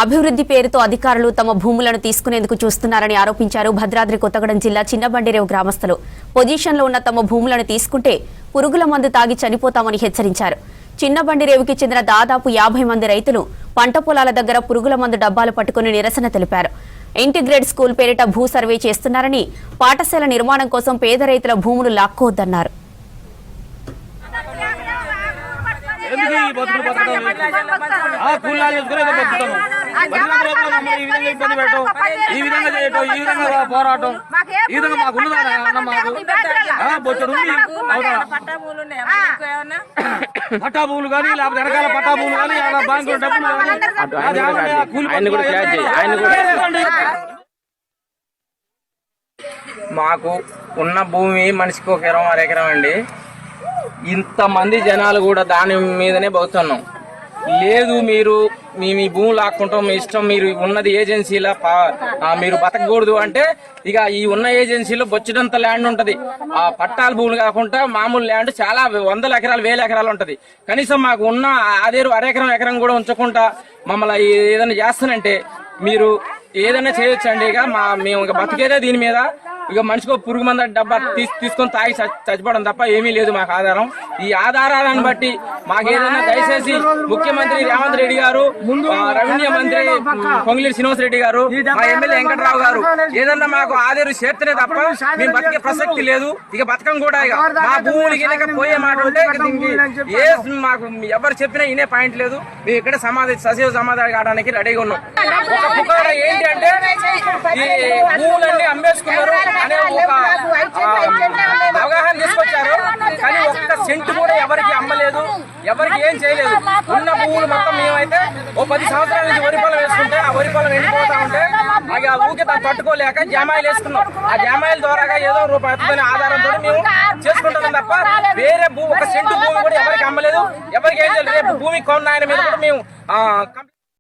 అభివృద్ధి పేరుతో అధికారులు తమ భూములను తీసుకునేందుకు చూస్తున్నారని ఆరోపించారు భద్రాద్రి కొత్తగూడెం జిల్లా చిన్నబండిరేవు గ్రామస్తులు. పొజిషన్లో ఉన్న తమ భూములను తీసుకుంటే పురుగుల మందు తాగి చనిపోతామని హెచ్చరించారు. చిన్నబండిరేవుకి చెందిన దాదాపు 50 మంది రైతులు పంట పొలాల దగ్గర పురుగుల మందు డబ్బాలు పట్టుకుని నిరసన తెలిపారు. ఇంటిగ్రేట్ స్కూల్ పేరిట భూ సర్వే చేస్తున్నారని, పాఠశాల నిర్మాణం కోసం పేద రైతుల భూములు లాక్కోవద్దన్నారు. పోరాటం ఈ విధంగా పట్టా భూములు కానీ లేకపోతే వెనకాల పట్టా భూములు కానీ బ్యాంకులు డబ్బులు మాకు ఉన్న భూమి మనిషికి 1 ఎకరం 1/2 ఎకరం అండి. ఇంతమంది జనాలు కూడా దాని మీదనే బతుకుతున్నాం. లేదు మీరు మీ భూమి లాక్కుంటాం, మీ ఇష్టం, మీరు ఉన్నది ఏజెన్సీలో మీరు బతకకూడదు అంటే ఇక ఈ ఉన్న ఏజెన్సీలో బొచ్చినంత ల్యాండ్ ఉంటది. ఆ పట్టాల భూములు కాకుండా మామూలు ల్యాండ్ చాలా 100 ఎకరాలు 1000 ఎకరాలు ఉంటది. కనీసం మాకు ఉన్న అదే 1/2 ఎకరం కూడా ఉంచకుండా మమ్మల్ని ఏదైనా చేస్తానంటే మీరు ఏదైనా చేయొచ్చండి. ఇక మేము ఇక బతికేదే దీని మీద. ఇక మనిషికి పురుగు మంద డబ్బా తీసుకొని తాగి చచ్చిపోవడం తప్ప ఏమీ లేదు మాకు ఆధారం. ఈ ఆధారాలను బట్టి మాకు ఏదైనా దయచేసి ముఖ్యమంత్రి రేవంత్ రెడ్డి గారు, రెవెన్యూ మంత్రి పొంగులేటి శ్రీనివాస్ రెడ్డి గారు, మా ఎమ్మెల్యే వెంకటరావు గారు ఏదన్నా మాకు ఆధారు చేస్తేనే తప్ప మేము బతికే ప్రసక్తి లేదు. ఇక బతకం కూడా ఇక మా భూములకి పోయే మాట ఉంటే ఏ మాకు ఎవరు చెప్పినా ఇనే పాయింట్ లేదు. మేము ఇక్కడ సజీవ సమాధానం కావడానికి రెడీగా ఉన్నాం. ఒక పుకార ఏంటి అంటే ఈ భూములన్నీ అమ్మేసుకున్నారు అనే ఒక అవగాహన తీసుకొచ్చారు. కానీ ఒక్క సెంటు కూడా ఎవరికి అమ్మలేదు, ఎవరికి ఏం చేయలేదు. ఉన్న భూములు మొత్తం మేమైతే 10 సంవత్సరాల నుంచి వరి పొలం వేసుకుంటే ఆ వరి పొలం ఎండిపోతా ఉంటే ఆ ఊకే తట్టుకోలేక జామాయిలు వేసుకున్నాం. ఆ జామాయిల ద్వారా ఏదో రూపాయి ఆధారంతో మేము చేసుకుంటున్నాం తప్ప వేరే ఒక సెంటు భూమి కూడా ఎవరికి అమ్మలేదు, ఎవరికి ఏం చేయలేదు. రేపు భూమి కొన్న ఆయన మీద కూడా మేము